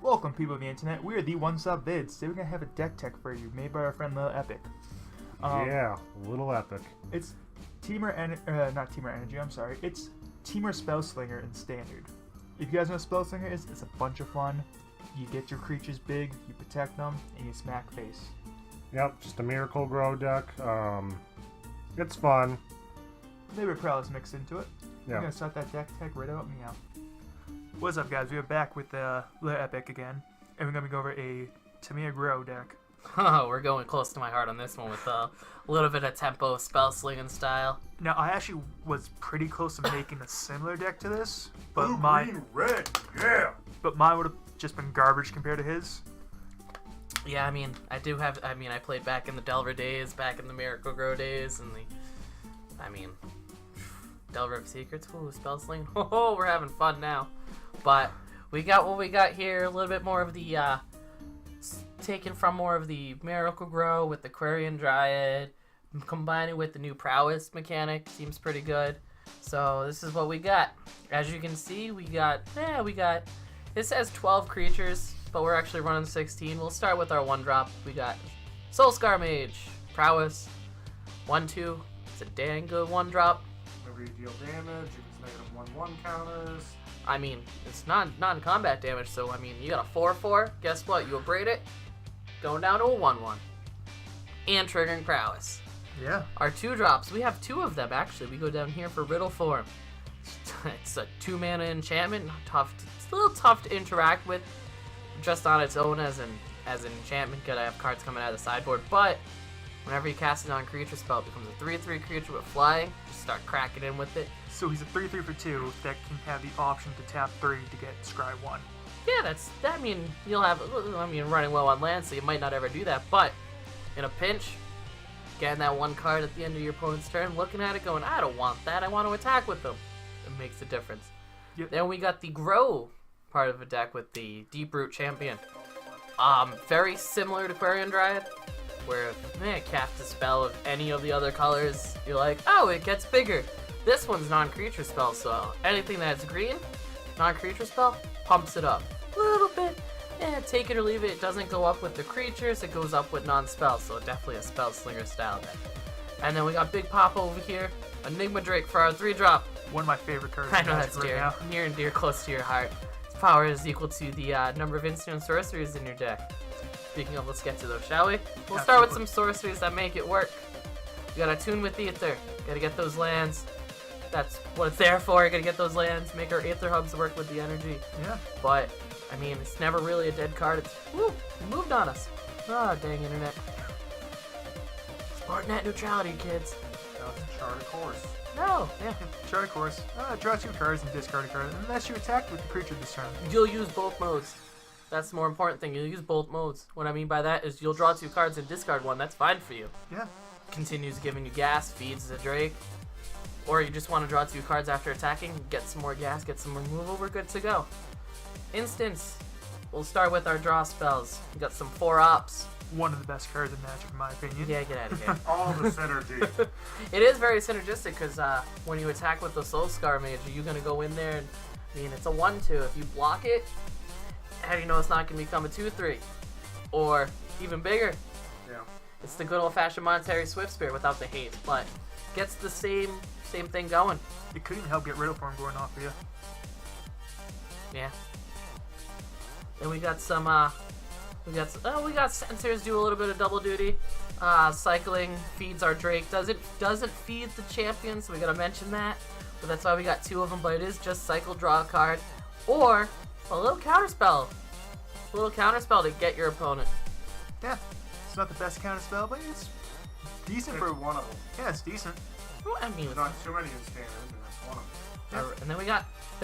Welcome, people of the internet. We are the One Stop Vids. Today we're gonna have a deck tech for you, made by our friend Little Epic. Yeah, Little Epic. It's not Temur Energy. I'm sorry. It's Temur Spellslinger in Standard. If you guys know what Spellslinger is, it's a bunch of fun. You get your creatures big, you protect them, and you smack face. Yep, just a Temur Gro deck. It's fun. Maybe Prowess mixed into it. Yeah. We're gonna start that deck tech right out meow. What's up, guys? We are back with Little Epic again, and we're gonna go over a Temur Gro deck. Oh, we're going close to my heart on this one with a little bit of tempo, spell slinging style. Now, I actually was pretty close to making a similar deck to this, but Blue, mine, green, red, yeah. but mine would have just been garbage compared to his. Yeah, I played back in the Delver days, back in the Miracle Grow days, and Delver of Secrets, ooh, spell sling. Oh, we're having fun now. But we got what we got here, a little bit more of the, taken from more of the Miracle Grow with the Quarian Dryad, combining with the new Prowess mechanic, seems pretty good. So this is what we got. As you can see, we got, this has 12 creatures, but we're actually running 16. We'll start with our 1-drop. We got Soulscar Mage, Prowess, 1/2. It's a dang good 1-drop. Whenever you deal damage, it's -1/1 counters. I mean, it's non-combat damage, so I mean, you got a 4/4. Guess what? You abrade it, going down to a 1/1, and triggering Prowess. Yeah. Our 2-drops, we have 2 of them actually. We go down here for Riddle Form. It's a 2-mana enchantment. It's a little tough to interact with, just on its own as an enchantment. Gotta have cards coming out of the sideboard, but whenever you cast it on a creature spell, it becomes a 3/3 creature with flying. Just start cracking in with it. So he's a 3/3 for 2 that can have the option to tap 3 to get Scry 1. Yeah, you'll have, running well on land, so you might not ever do that, but in a pinch, getting that 1 card at the end of your opponent's turn, looking at it going, I don't want that, I want to attack with them. It makes a difference. Yep. Then we got the Grow part of the deck with the Deeproot Champion. Very similar to Quarian Dryad, where cast a spell of any of the other colors, you're like, oh, it gets bigger. This one's non-creature spell, so anything that's green, non-creature spell, pumps it up a little bit. Yeah, take it or leave it. It doesn't go up with the creatures, it goes up with non-spells, so definitely a spell slinger style deck. And then we got Big Papa over here, Enigma Drake for our 3-drop. One of my favorite cards. I in know Magic that's right now. near and dear, close to your heart. Its power is equal to the number of instant and sorceries in your deck. Speaking of, let's get to those, shall we? We'll start with some sorceries that make it work. You gotta tune with Ether. Gotta get those lands. That's what it's there for. You gotta get those lands, make our Aether Hubs work with the energy. Yeah. But, I mean, it's never really a dead card. It's, woo, it moved on us. Ah, dang internet. Smart net neutrality, kids. Now it's a chart of course. No, yeah. Chart of course. Draw 2 cards and discard a card, unless you attack with the creature this turn. You'll use both modes. That's the more important thing. You'll use both modes. What I mean by that is you'll draw 2 cards and discard 1. That's fine for you. Yeah. Continues giving you gas, feeds the Drake. Or you just want to draw 2 cards after attacking, get some more gas, get some removal, we're good to go. Instance. We'll start with our draw spells. We got some 4-ops. One of the best cards in Magic, in my opinion. Yeah, get out of here. All the synergy. It is very synergistic because when you attack with the Soulscar Mage, you're going to go in there and, it's a 1/2. If you block it, how do you know it's not going to become a 2/3? Or even bigger. Yeah. It's the good old-fashioned Monetary Swift Spirit without the hate, but gets the same thing going. It could even help get Riddle Form going off for you. Yeah. Then we got some, we got sensors do a little bit of double duty. Cycling feeds our Drake. Doesn't feed the champion, so we gotta mention that. But that's why we got 2 of them, but it is just cycle, draw a card. Or a little counterspell. A little counterspell to get your opponent. Yeah. It's not the best counter spell, but it's decent It's for one of them. Yeah, it's decent. Well, I mean, There's not too many in standard, and that's one of them. and then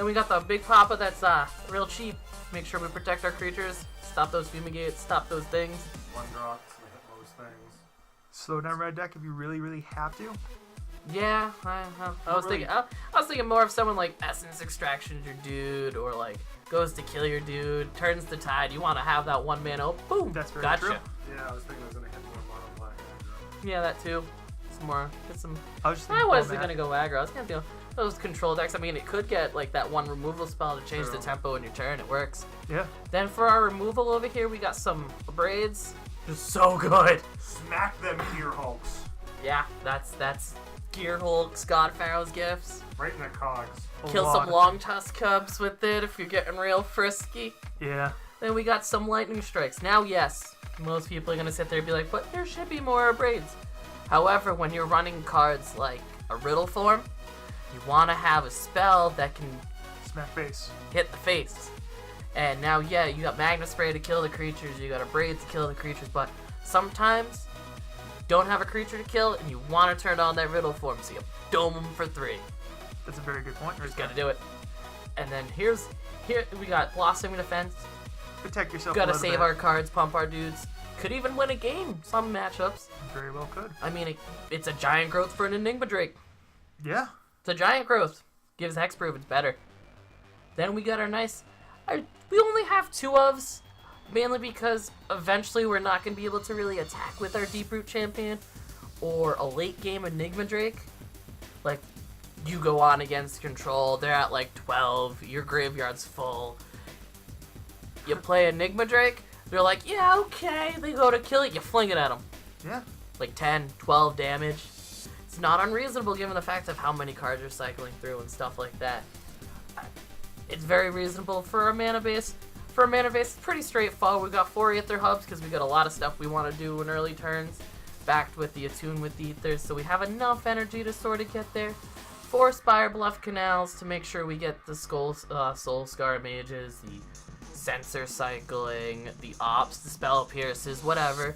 we got the Big Papa that's real cheap. Make sure we protect our creatures. Stop those fumigates. Stop those things. 1 drop to hit most things. Slow down red deck if you really, really have to. Yeah, I was thinking more of someone like Essence Extraction's your dude, or like goes to kill your dude, turns the tide. You want to have that 1 mana. Oh, boom! That's very gotcha. true. Yeah, I was thinking I was going to hit more mono black. Yeah, that too. Some more. Get some. I was just I thinking wasn't Matt. gonna go aggro. I was gonna go. those control decks. I mean, it could get like that one removal spell to change the tempo in your turn. It works. Yeah. Then for our removal over here, we got some braids. Just so good. Smack them Gear Hulks. Yeah, that's Gear Hulk, Scott Pharaoh's gifts. Right in the cogs. Kill some long tusk cubs with it if you're getting real frisky. Yeah. Then we got some lightning strikes. Now, yes, most people are gonna sit there and be like, but there should be more braids. However, when you're running cards like a riddle form, you want to have a spell that can Smack face. hit the face. And now, yeah, you got Magna Spray to kill the creatures, you got a Braid to kill the creatures, but sometimes you don't have a creature to kill and you want to turn on that riddle form, so you dome them for 3. That's a very good point. You just gotta do it. And then here we got Blossoming Defense. Protect yourself. Gotta a little save bit. our cards, pump our dudes. Could even win a game, some matchups. Very well could. I mean, it's a giant growth for an Enigma Drake. Yeah. It's a giant growth. Gives hexproof, it's better. Then we got our nice... we only have 2 ofs, mainly because eventually we're not going to be able to really attack with our Deep Root Champion or a late game Enigma Drake. Like, you go on against control, they're at like 12, your graveyard's full. You play Enigma Drake, they're like, yeah, okay, they go to kill it, you fling it at them. Yeah. Like 10, 12 damage. It's not unreasonable given the fact of how many cards you're cycling through and stuff like that. It's very reasonable for a mana base. For a mana base, it's pretty straightforward. We got 4 Aether Hubs because we got a lot of stuff we want to do in early turns, backed with the Attune with the Ethers, so we have enough energy to sort of get there. 4 Spire Bluff Canals to make sure we get the Soul Scar Mages, the Sensor Cycling, the Ops, the Spell Pierces, whatever.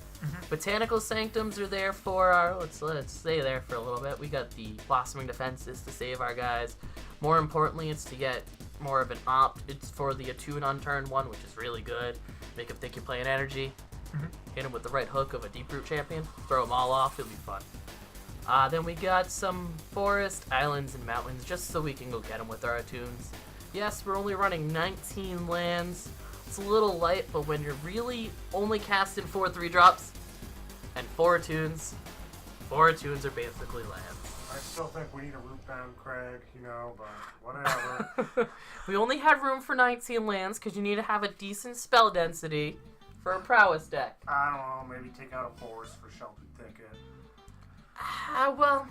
Botanical Sanctums are there for our... Let's stay there for a little bit. We got the Blossoming Defenses to save our guys. More importantly, it's to get more of an opt. It's for the Attune on turn 1, which is really good. Make them think you're playing energy. Hit them with the right hook of a Deep Root Champion. Throw them all off. It'll be fun. Then we got some forest, islands, and mountains just so we can go get them with our Attunes. Yes, we're only running 19 lands. It's a little light, but when you're really only casting 4 3-drops and 4 Attunes, 4 Attunes are basically lands. I still think we need a root-bound Craig, but whatever. We only had room for 19 lands because you need to have a decent spell density for a prowess deck. I don't know, maybe take out a forest for Shelter Thicket. Well,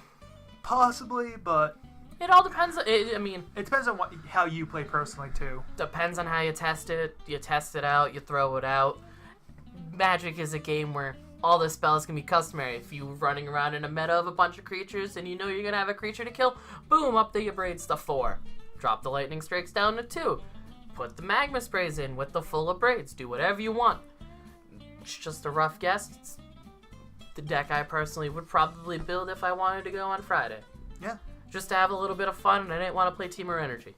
Possibly, but it all depends. It depends on how you play personally too. depends on how you test it. You test it out, you throw it out. Magic is a game where all the spells can be customary. If you're running around in a meta of a bunch of creatures and you know you're going to have a creature to kill, boom, up there your braids to 4. Drop the lightning strikes down to 2. Put the magma sprays in with the full of braids. Do whatever you want. It's just a rough guess. It's the deck I personally would probably build if I wanted to go on Friday. Yeah. Just to have a little bit of fun, and I didn't want to play Temur Energy.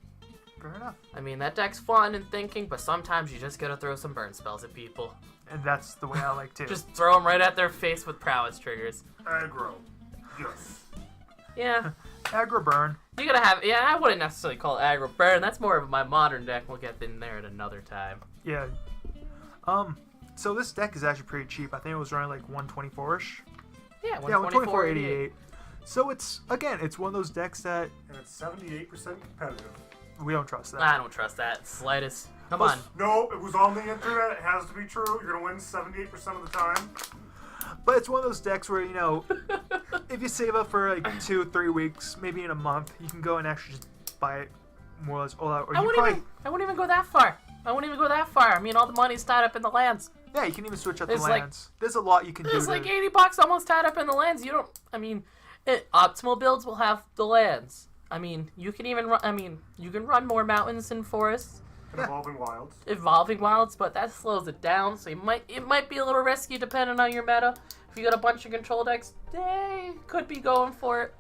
Fair enough. I mean, that deck's fun and thinking, but sometimes you just gotta throw some burn spells at people. And that's the way I like too. Just throw them right at their face with prowess triggers. Aggro. Yes. Yeah. Aggro burn. You gotta have... Yeah, I wouldn't necessarily call it aggro burn. That's more of my modern deck. We'll get in there at another time. Yeah. So this deck is actually pretty cheap. I think it was running like 124-ish. Yeah, 124.88. So it's one of those decks that And it's 78% competitive. we don't trust that. I don't trust that. Slightest. Come Plus, on. No, it was on the internet. It has to be true. You're going to win 78% of the time. But it's one of those decks where, if you save up for like 2-3 weeks, maybe in a month, you can go and actually just buy it more or less all out. Or I wouldn't even go that far. I mean, all the money's tied up in the lands. Yeah, you can even switch out There's the like- lands. There's a lot you can do. There's like $80 almost tied up in the lands. You don't... I mean, optimal builds will have the lands. I mean, you can even run... you can run more mountains and forests. And Evolving wilds, but that slows it down, so it might be a little risky depending on your meta. If you got a bunch of control decks, they could be going for it.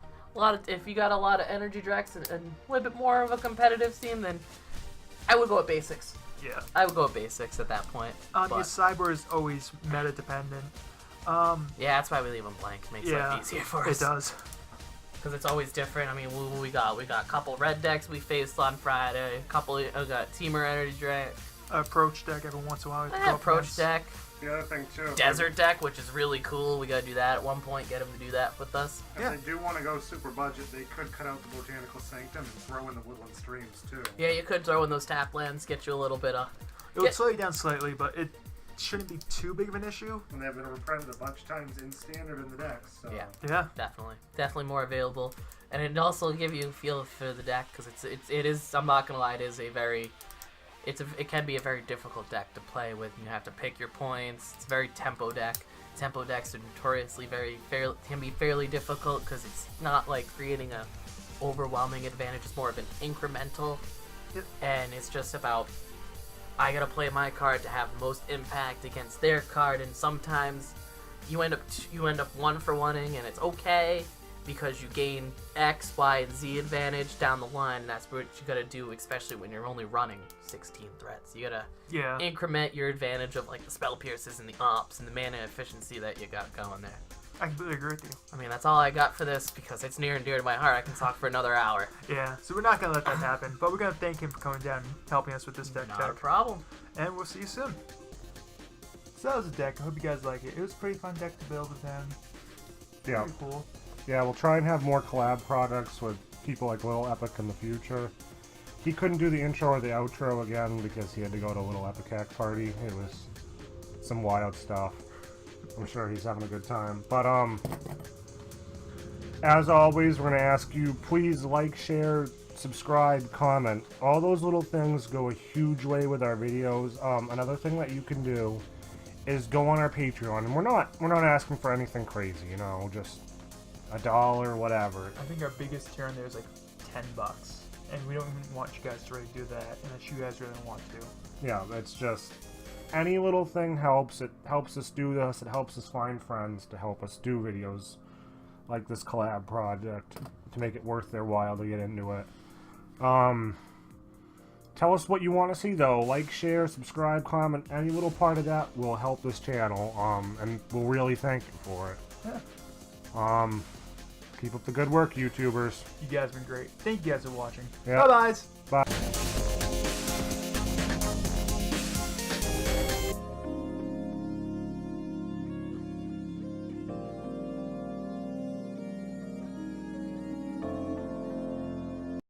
If you got a lot of energy decks and a little bit more of a competitive scene, then I would go with basics. Yeah. I would go with basics at that point. Your cyber is always meta dependent. Yeah, that's why we leave them blank. Makes life easier for us. It does. Because it's always different. I mean, we got a couple red decks we faced on Friday. We got Temur Energy Drake. Approach deck every once in a while. Approach deck. The other thing too, desert deck, which is really cool. We gotta do that at one point. Get him to do that with us. if Yeah. they do want to go super budget, they could cut out the Botanical Sanctum and throw in the Woodland Streams too. Yeah, you could throw in those tap lands, get you a little bit of. It would slow you down slightly, but it shouldn't be too big of an issue. And they've been reprinted a bunch of times in Standard in the decks. So. Yeah. Yeah. Definitely more available, and it also give you a feel for the deck because it is. I'm not gonna lie, it is a very. It can be a very difficult deck to play with. You have to pick your points. It's a very tempo deck. Tempo decks are notoriously can be fairly difficult because it's not like creating a overwhelming advantage. It's more of an incremental, and it's just about I gotta play my card to have the most impact against their card, and sometimes you end up 1-for-1ing, and it's okay because you gain X, Y, and Z advantage down the line, and that's what you gotta do, especially when you're only running 16 threats. You gotta increment your advantage of like the spell pierces and the ops and the mana efficiency that you got going there. I completely agree with you. I mean, that's all I got for this because it's near and dear to my heart. I can talk for another hour. Yeah, so we're not going to let that happen, but we're going to thank him for coming down and helping us with this deck. Not a problem. And we'll see you soon. So that was a deck. I hope you guys like it. It was a pretty fun deck to build with him. Yeah. Pretty cool. Yeah, we'll try and have more collab products with people like Little Epic in the future. He couldn't do the intro or the outro again because he had to go to a Little Epic hack party. It was some wild stuff. I'm sure he's having a good time. But, as always, we're going to ask you, please like, share, subscribe, comment. All those little things go a huge way with our videos. Another thing that you can do is go on our Patreon. And we're not asking for anything crazy, you know, just $1, whatever. I think our biggest tier on there is like $10. And we don't even want you guys to really do that unless you guys really want to. Yeah, that's just... Any little thing helps. It helps us do this. It helps us find friends to help us do videos like this collab project to make it worth their while to get into it. Tell us what you want to see though. Like, share, subscribe, comment. Any little part of that will help this channel. And we'll really thank you for it. Yeah. Keep up the good work, YouTubers. You guys have been great. Thank you guys for watching. Yeah. Bye-bye. Bye.